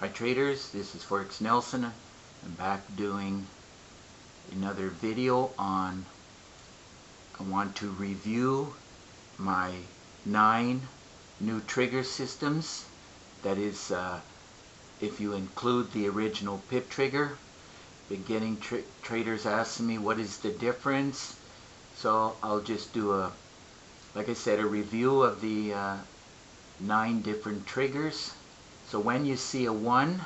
Hi traders, this is Forex Nelson. I'm back doing another video on, I want to review my 9 new trigger systems. That is, if you include the original PIP trigger. Been getting traders asking me what is the difference. So I'll just do like I said, a review of the 9 different triggers. So when you see a 1,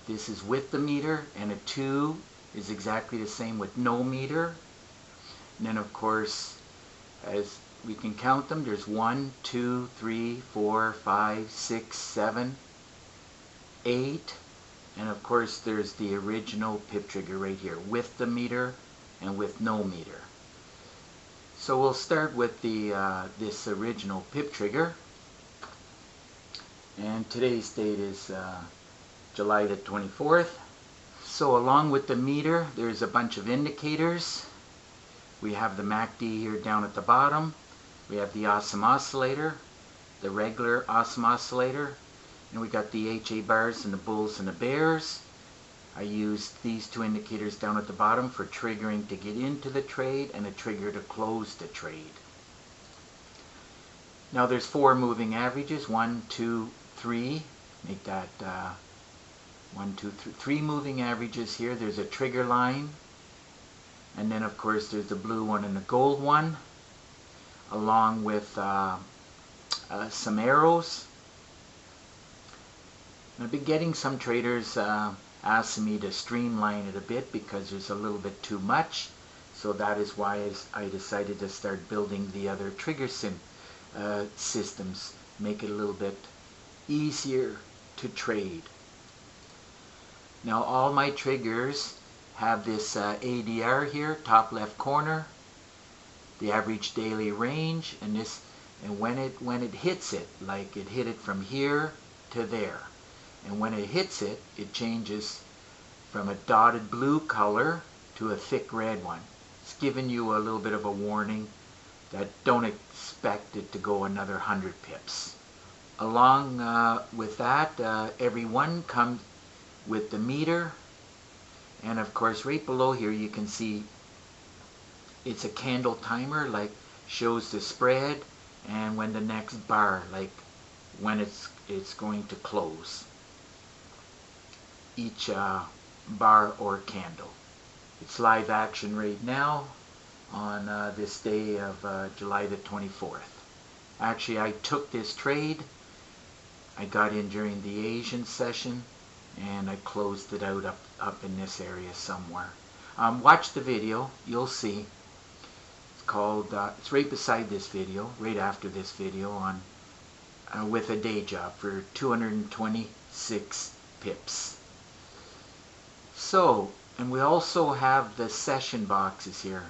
this is with the meter, and a 2 is exactly the same with no meter. And then of course, as we can count them, there's 1, 2, 3, 4, 5, 6, 7, 8, and of course there's the original PIP trigger right here, with the meter and with no meter. So we'll start with the this original PIP trigger. And today's date is July the 24th. So along with the meter, there's a bunch of indicators. We have the MACD here down at the bottom. We have the awesome oscillator, the regular awesome oscillator, and we got the HA bars and the bulls and the bears. I used these 2 indicators down at the bottom for triggering to get into the trade and a trigger to close the trade. Now there's 4 moving averages, 1, 2, 3, make that 1, 2, 3 moving averages here. There's a trigger line, and then of course there's the blue one and the gold one, along with some arrows. I've been getting some traders asking me to streamline it a bit because there's a little bit too much, so that is why I decided to start building the other trigger systems, make it a little bit easier to trade. Now all my triggers have this ADR here, top left corner, the average daily range, and this, and when it hits it, like it hit it from here to there, and when it hits it, it changes from a dotted blue color to a thick red one. It's giving you a little bit of a warning that don't expect it to go another 100 pips. Along with that, every one comes with the meter, and of course right below here you can see it's a candle timer, like shows the spread and when the next bar, like when it's going to close each bar or candle. It's live action right now on this day of July the 24th. Actually, I took this trade. I got in during the Asian session and I closed it out up in this area somewhere. Watch the video, you'll see. It's called, it's right beside this video, right after this video, on with a day job for 226 pips. So, and we also have the session boxes here.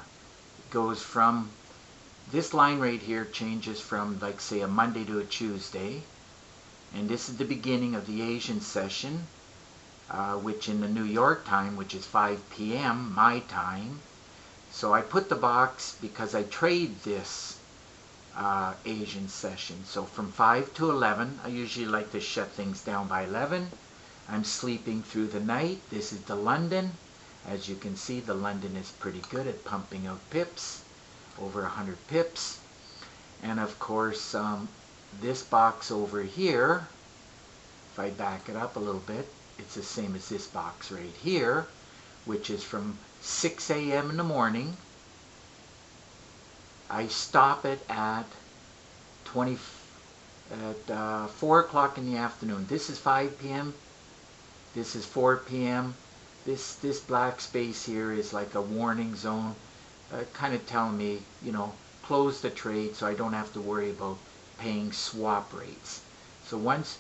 It goes from, this line right here changes from, like say, a Monday to a Tuesday. And this is the beginning of the Asian session, which in the New York time, which is 5 p.m. my time. So I put the box because I trade this Asian session. So from 5 to 11, I usually like to shut things down by 11. I'm sleeping through the night. This is the London. As you can see, the London is pretty good at pumping out pips, over 100 pips. And of course, this box over here, if I back it up a little bit, it's the same as this box right here, which is from 6 a.m. in the morning. I stop it at 4 o'clock in the afternoon. This is 5 p.m. This is 4 p.m. This black space here is like a warning zone, kind of telling me, you know, close the trade so I don't have to worry about paying swap rates. So once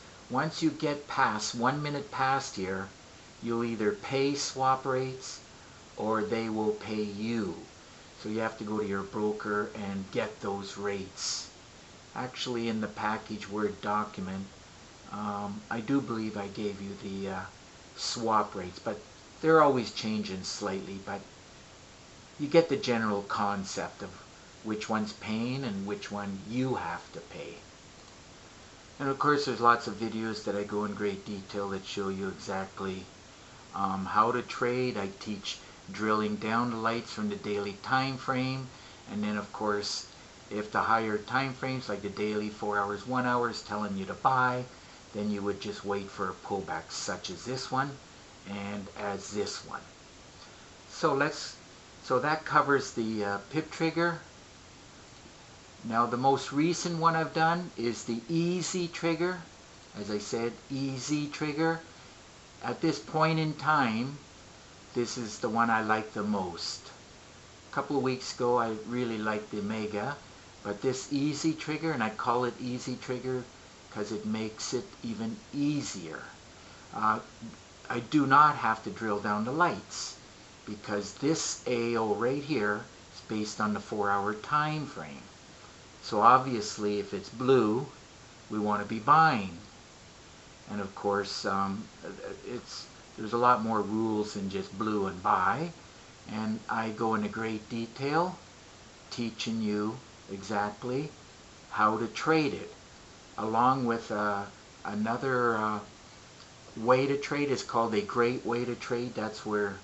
you get past 1 minute past here, you'll either pay swap rates or they will pay you. So you have to go to your broker and get those rates. Actually, in the package Word document, I do believe I gave you the swap rates, but they're always changing slightly, but you get the general concept of which one's paying and which one you have to pay. And of course there's lots of videos that I go in great detail that show you exactly how to trade. I teach drilling down the lights from the daily time frame, and then of course if the higher time frames like the daily 4 hours 1 hour is telling you to buy, then you would just wait for a pullback such as this one and as this one. So that covers the pip trigger. Now the most recent one I've done is the easy trigger. As I said, easy trigger. At this point in time, this is the one I like the most. A couple of weeks ago I really liked the Mega, but this easy trigger, and I call it easy trigger because it makes it even easier. I do not have to drill down the lights because this AO right here is based on the 4 hour time frame. So obviously if it's blue, we want to be buying. And of course there's a lot more rules than just blue and buy, and I go into great detail teaching you exactly how to trade it, along with another way to trade is called a great way to trade. That's where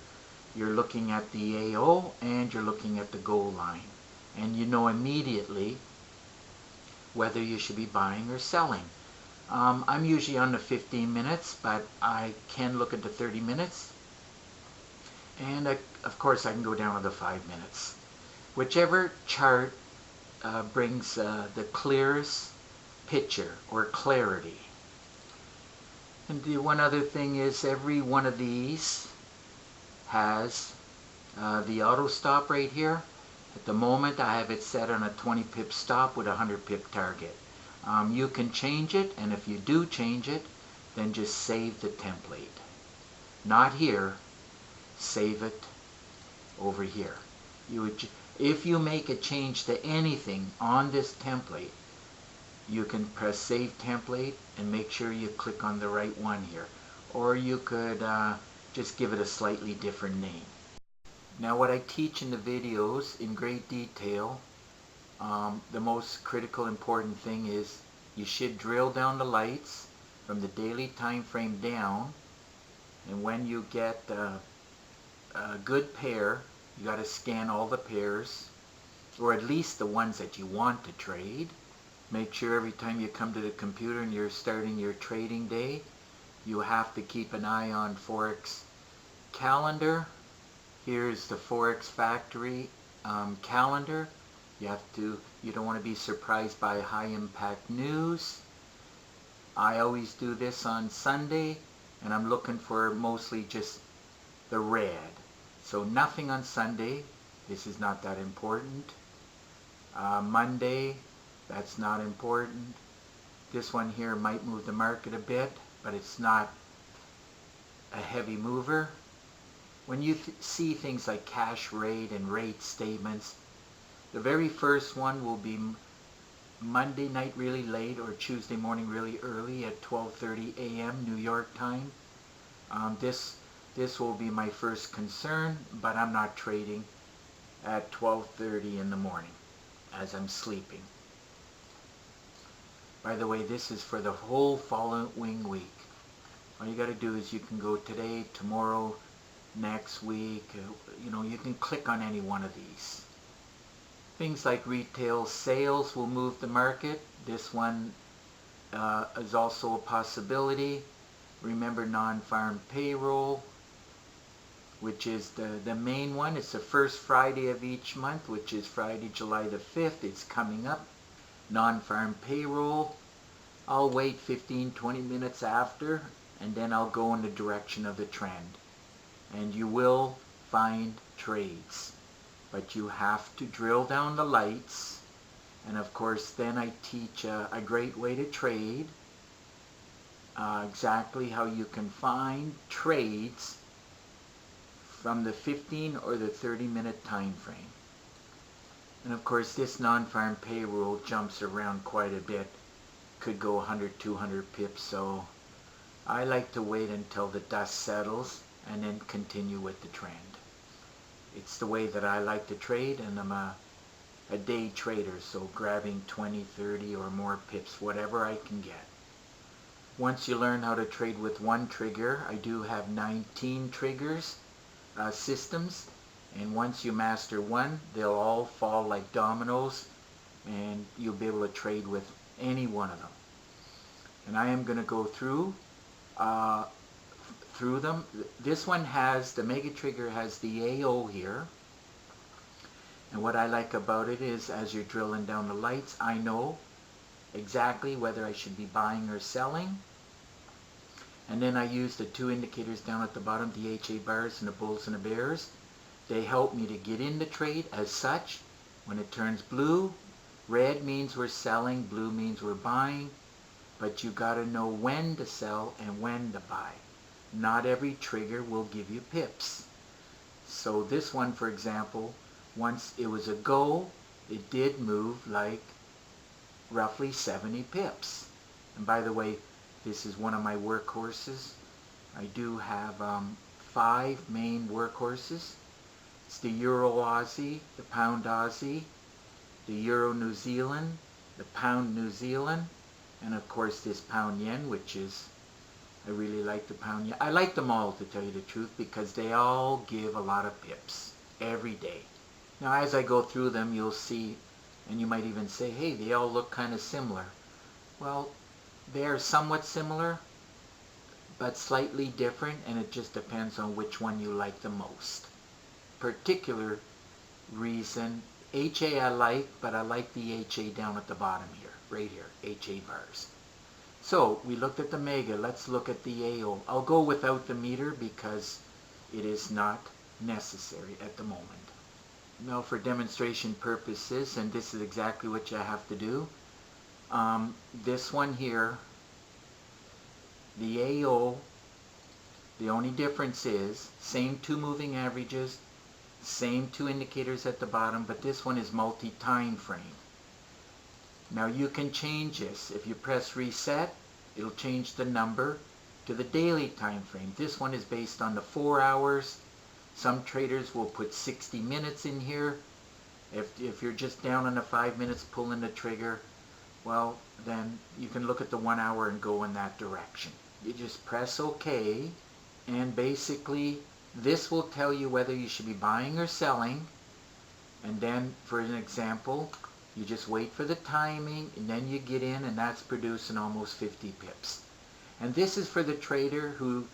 you're looking at the AO and you're looking at the goal line, and you know immediately whether you should be buying or selling. I'm usually on the 15 minutes, but I can look at the 30 minutes, and of course I can go down to the 5 minutes. Whichever chart brings the clearest picture or clarity. And the one other thing is every one of these has the auto stop right here. At the moment I have it set on a 20 pip stop with a 100 pip target. You can change it, and if you do change it, then just save the template. Not here, save it over here. If you make a change to anything on this template, you can press save template and make sure you click on the right one here. Or you could just give it a slightly different name. Now what I teach in the videos in great detail, the most critical important thing is you should drill down the lights from the daily time frame down, and when you get a good pair, you got to scan all the pairs, or at least the ones that you want to trade. Make sure every time you come to the computer and you're starting your trading day, you have to keep an eye on Forex calendar. Here's the Forex factory calendar. You don't want to be surprised by high impact news. I always do this on Sunday, and I'm looking for mostly just the red. So nothing on Sunday. This is not that important. Monday, that's not important. This one here might move the market a bit, but it's not a heavy mover. When you see things like cash rate and rate statements, the very first one will be Monday night really late or Tuesday morning really early at 12:30 a.m. New York time. This will be my first concern, but I'm not trading at 12:30 in the morning as I'm sleeping. By the way, this is for the whole following week. All you got to do is you can go today, tomorrow, next week. You can click on any one of these. Things like retail sales will move the market. This one is also a possibility. Remember non-farm payroll, which is the main one. It's the first Friday of each month, which is Friday, July the 5th. It's coming up. Non-farm payroll. I'll wait 15-20 minutes after, and then I'll go in the direction of the trend. And you will find trades. But you have to drill down the lights, and of course then I teach a great way to trade, exactly how you can find trades from the 15 or the 30-minute time frame. And of course this non-farm payroll jumps around quite a bit, could go 100, 200 pips, so I like to wait until the dust settles and then continue with the trend. It's the way that I like to trade, and I'm a day trader, so grabbing 20, 30 or more pips, whatever I can get. Once you learn how to trade with one trigger, I do have 19 triggers systems, and once you master one, they'll all fall like dominoes, and you'll be able to trade with any one of them. And I am going to go through them. This one has, the Mega Trigger has the AO here. And what I like about it is, as you're drilling down the lights, I know exactly whether I should be buying or selling. And then I use the two indicators down at the bottom, the HA bars and the bulls and the bears. They help me to get in the trade as such. When it turns blue, red means we're selling, blue means we're buying. But you got to know when to sell and when to buy. Not every trigger will give you pips. So this one, for example, once it was a go, it did move like roughly 70 pips. And by the way, this is one of my workhorses. I do have 5 main workhorses. It's the Euro Aussie, the Pound Aussie, the Euro New Zealand, the Pound New Zealand, and of course this Pound Yen, which is, I really like the Pound Yen. I like them all, to tell you the truth, because they all give a lot of pips every day. Now as I go through them, you'll see, and you might even say, hey, they all look kind of similar. Well, they are somewhat similar, but slightly different, and it just depends on which one you like the most. Particular reason, HA I like, but I like the HA down at the bottom here, right here, HA bars. So we looked at the Mega, let's look at the AO. I'll go without the meter because it is not necessary at the moment. Now for demonstration purposes, and this is exactly what you have to do, this one here, the AO, the only difference is same 2 moving averages, same 2 indicators at the bottom, but this one is multi-time frame. Now you can change this. If you press reset, it'll change the number to the daily time frame. This one is based on the 4 hours. Some traders will put 60 minutes in here. If you're just down on the 5 minutes pulling the trigger, well, then you can look at the 1 hour and go in that direction. You just press OK, and basically this will tell you whether you should be buying or selling. And then, for an example, you just wait for the timing, and then you get in, and that's producing almost 50 pips. And this is for the trader who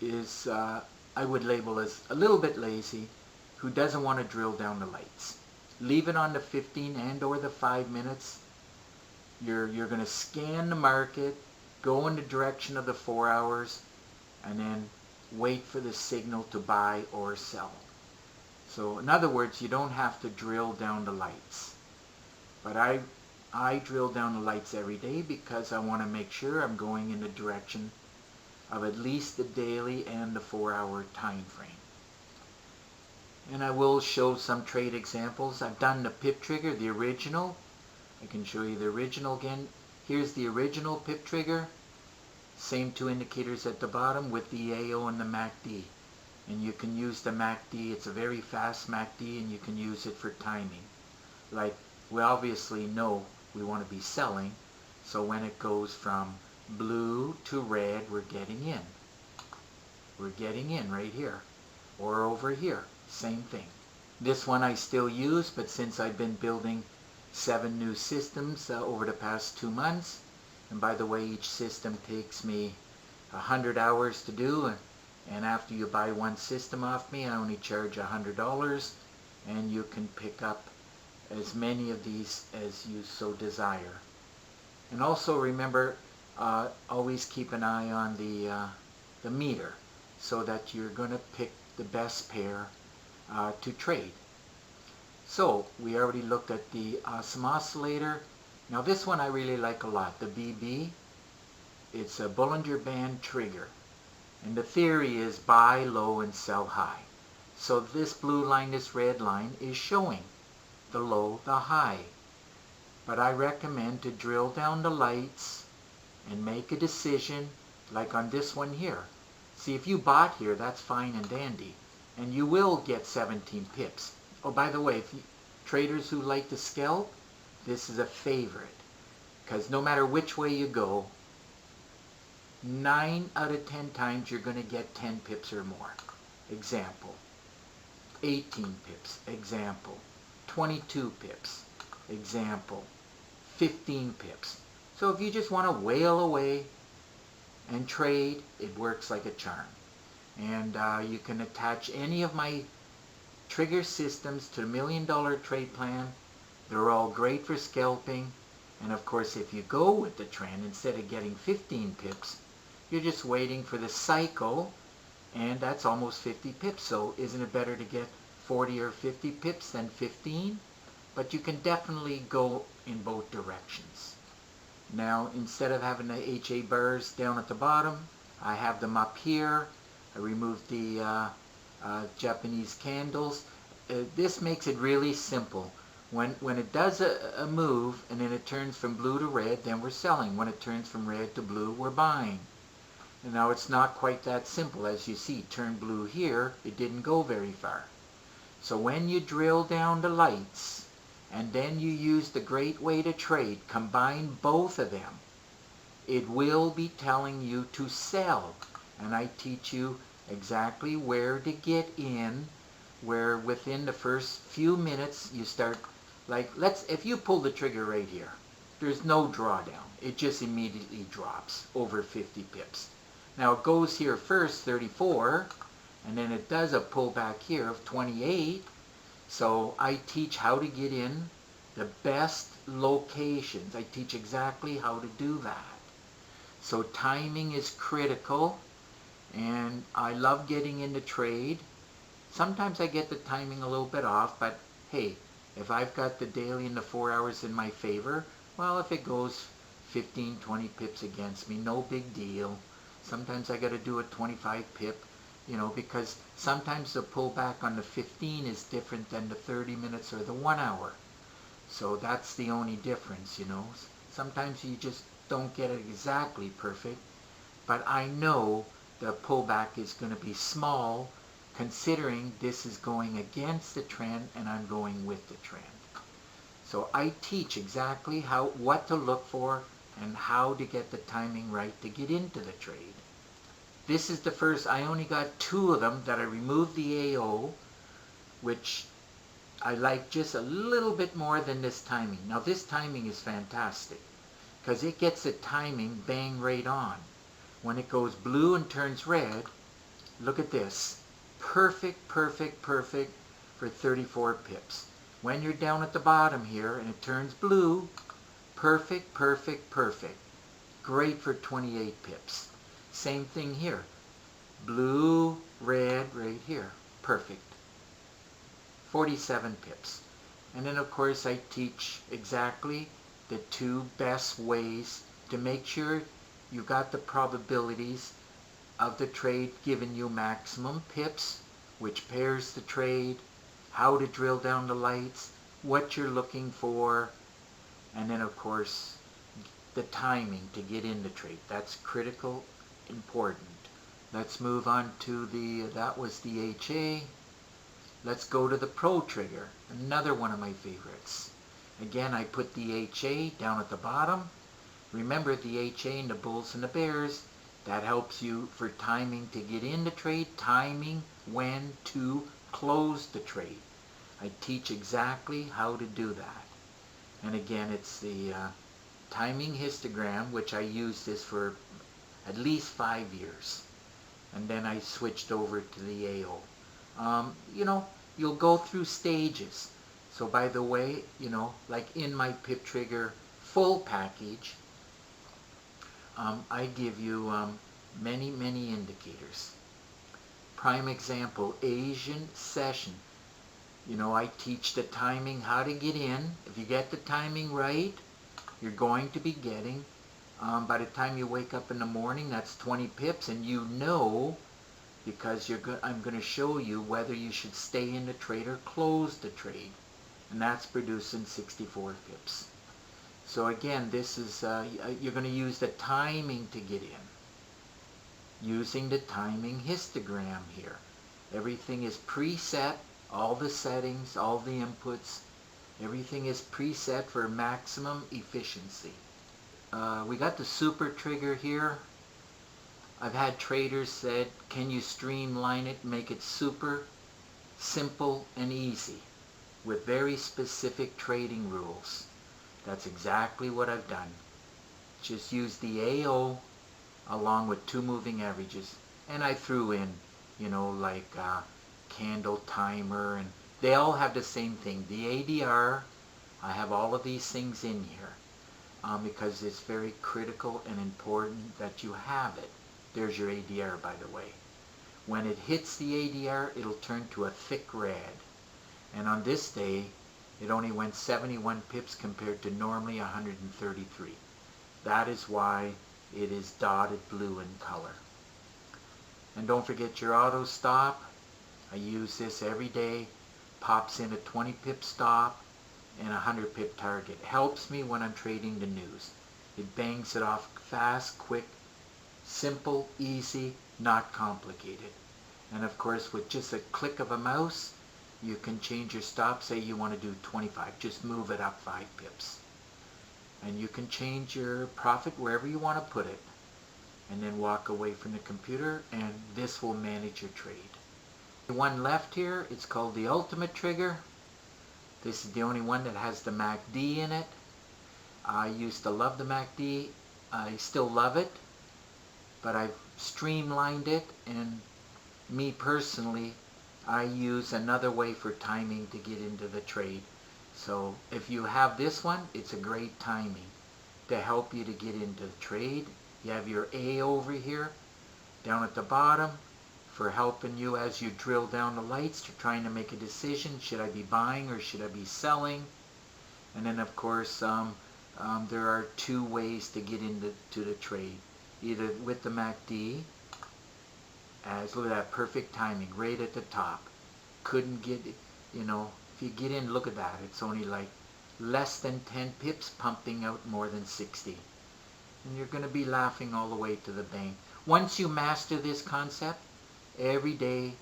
is, I would label as a little bit lazy, who doesn't want to drill down the lights. Leave it on the 15 and or the 5 minutes. You're going to scan the market, go in the direction of the 4 hours, and then wait for the signal to buy or sell. So in other words, you don't have to drill down the lights. But I drill down the lights every day because I want to make sure I'm going in the direction of at least the daily and the 4 hour time frame. And I will show some trade examples. I've done the PIP trigger, the original. I can show you the original again. Here's the original PIP trigger. Same 2 indicators at the bottom with the AO and the MACD. And you can use the MACD. It's a very fast MACD, and you can use it for timing. Like, we obviously know we want to be selling, so when it goes from blue to red, we're getting in. We're getting in right here, or over here, same thing. This one I still use, but since I've been building 7 new systems over the past 2 months, and by the way, each system takes me 100 hours to do, and after you buy one system off me, I only charge $100, and you can pick up as many of these as you so desire. And also remember, always keep an eye on the meter, so that you're going to pick the best pair to trade. So we already looked at the awesome oscillator. Now this one I really like a lot, the BB. It's a Bollinger Band trigger, and the theory is buy low and sell high. So this blue line, this red line is showing the low, the high. But I recommend to drill down the lights and make a decision, like on this one here. See, if you bought here, that's fine and dandy, and you will get 17 pips. Oh, by the way, traders who like to scalp, this is a favorite, because no matter which way you go, 9 out of 10 times you're going to get 10 pips or more. Example. 18 pips. Example. 22 pips. Example. 15 pips. So if you just want to whale away and trade, it works like a charm. And you can attach any of my trigger systems to the $1 Million Trade Plan. They're all great for scalping. And of course, if you go with the trend, instead of getting 15 pips, you're just waiting for the cycle, and that's almost 50 pips. So isn't it better to get 40 or 50 pips than 15? But you can definitely go in both directions. Now, instead of having the HA bars down at the bottom, I have them up here. I removed the Japanese candles. This makes it really simple. When it does a move and then it turns from blue to red, then we're selling. When it turns from red to blue, we're buying. And now it's not quite that simple. As you see, turn blue here, it didn't go very far. So when you drill down the lights and then you use the great way to trade, combine both of them, it will be telling you to sell. And I teach you exactly where to get in, where within the first few minutes you start, like, if you pull the trigger right here, there's no drawdown. It just immediately drops over 50 pips. Now it goes here first, 34, and then it does a pullback here of 28. So I teach how to get in the best locations. I teach exactly how to do that. So timing is critical, and I love getting into trade. Sometimes I get the timing a little bit off, but hey, if I've got the daily and the 4 hours in my favor, well, if it goes 15, 20 pips against me, no big deal. Sometimes I got to do a 25 pip, because sometimes the pullback on the 15 is different than the 30 minutes or the 1 hour. So that's the only difference, Sometimes you just don't get it exactly perfect, but I know the pullback is going to be small, considering this is going against the trend and I'm going with the trend. So I teach exactly what to look for and how to get the timing right to get into the trade. This is the first. I only got 2 of them that I removed the AO, which I like just a little bit more than this timing. Now this timing is fantastic because it gets the timing bang right on. When it goes blue and turns red, look at this. Perfect, perfect, perfect for 34 pips. When you're down at the bottom here and it turns blue, perfect, perfect, perfect. Great for 28 pips. Same thing here. Blue, red, right here. Perfect. 47 pips. And then of course I teach exactly the 2 best ways to make sure you got the probabilities of the trade giving you maximum pips, which pairs the trade, how to drill down the lights, what you're looking for, and then of course the timing to get in the trade. That's critical, important. Let's move on to that was the HA. Let's go to the Pro Trigger, another one of my favorites. Again, I put the HA down at the bottom. Remember the HA and the bulls and the bears, that helps you for timing to get in the trade, timing when to close the trade. I teach exactly how to do that. And again, it's the timing histogram, which I used this for at least 5 years. And then I switched over to the AO. You'll go through stages. So by the way, like in my PIP Trigger full package, I give you many, many indicators. Prime example, Asian session. I teach the timing, how to get in. If you get the timing right, you're going to be getting, by the time you wake up in the morning, that's 20 pips, and because I'm going to show you whether you should stay in the trade or close the trade, and that's producing 64 pips. So again, this is you're going to use the timing to get in, using the timing histogram here. Everything is preset, all the settings, all the inputs, everything is preset for maximum efficiency. We got the super trigger here. I've had traders said, can you streamline it, make it super simple and easy with very specific trading rules? That's exactly what I've done. Just use the AO along with 2 moving averages, and I threw in, like candle timer, and they all have the same thing. The ADR, I have all of these things in here because it's very critical and important that you have it. There's your ADR, by the way. When it hits the ADR, it'll turn to a thick red. And on this day, it only went 71 pips compared to normally 133. That is why it is dotted blue in color. And don't forget your auto stop. I use this every day. Pops in a 20 pip stop and a 100 pip target. Helps me when I'm trading the news. It bangs it off fast, quick, simple, easy, not complicated. And of course, with just a click of a mouse, you can change your stop. Say you want to do 25, just move it up 5 pips. And you can change your profit wherever you want to put it. And then walk away from the computer, and this will manage your trade. The one left here, it's called the Ultimate Trigger. This is the only one that has the MACD in it. I used to love the MACD. I still love it, but I've streamlined it, and me personally, I use another way for timing to get into the trade. So if you have this one, it's a great timing to help you to get into the trade. You have your A over here down at the bottom for helping you as you drill down the lights. You're trying to make a decision. Should I be buying or should I be selling? And then of course there are 2 ways to get into the trade. Either with the MACD, as look at that perfect timing right at the top. Couldn't get, if you get in, look at that. It's only like less than 10 pips pumping out more than 60. And you're going to be laughing all the way to the bank. Once you master this concept, every day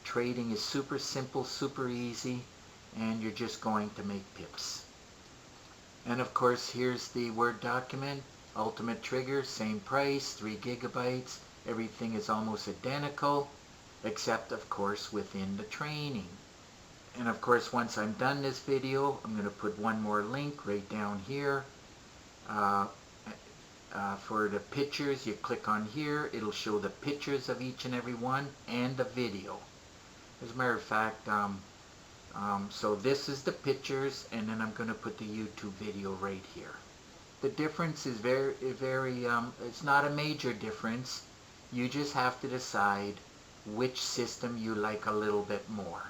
trading is super simple, super easy, and you're just going to make pips. And of course, here's the Word document. Ultimate Trigger, same price, 3 gigabytes. Everything is almost identical, except of course within the training. And of course, once I'm done this video, I'm going to put one more link right down here. For the pictures, you click on here, it'll show the pictures of each and every one and the video. As a matter of fact, so this is the pictures, and then I'm going to put the YouTube video right here. The difference is very, it's not a major difference. You just have to decide which system you like a little bit more.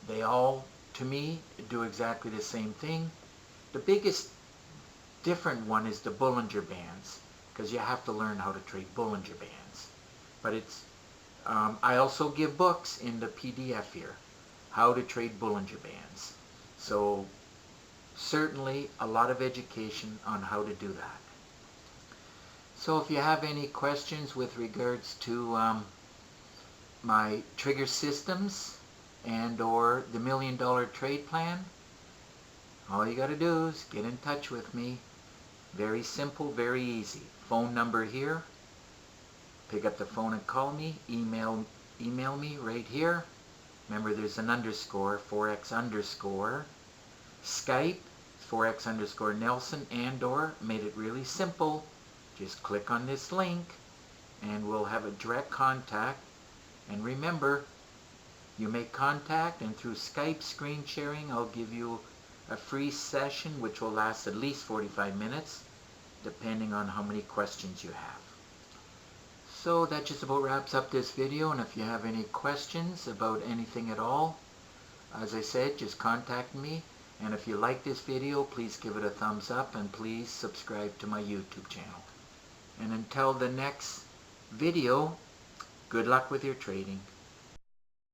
They all, to me, do exactly the same thing. The biggest different one is the Bollinger Bands, because you have to learn how to trade Bollinger Bands. But it's, I also give books in the PDF here, how to trade Bollinger Bands. So certainly a lot of education on how to do that. So if you have any questions with regards to my trigger systems and or the $1 Million Trade Plan, all you got to do is get in touch with me. Very simple, very easy. Phone number here. Pick up the phone and call me. Email me right here. Remember, there's an underscore, Forex underscore. Skype, Forex underscore Nelson, and or made it really simple. Just click on this link and we'll have a direct contact. And remember, you make contact, and through Skype screen sharing, I'll give you a free session which will last at least 45 minutes, depending on how many questions you have. So that just about wraps up this video, and if you have any questions about anything at all, as I said, just contact me. And if you like this video, please give it a thumbs up, and please subscribe to my YouTube channel. And until the next video, good luck with your trading.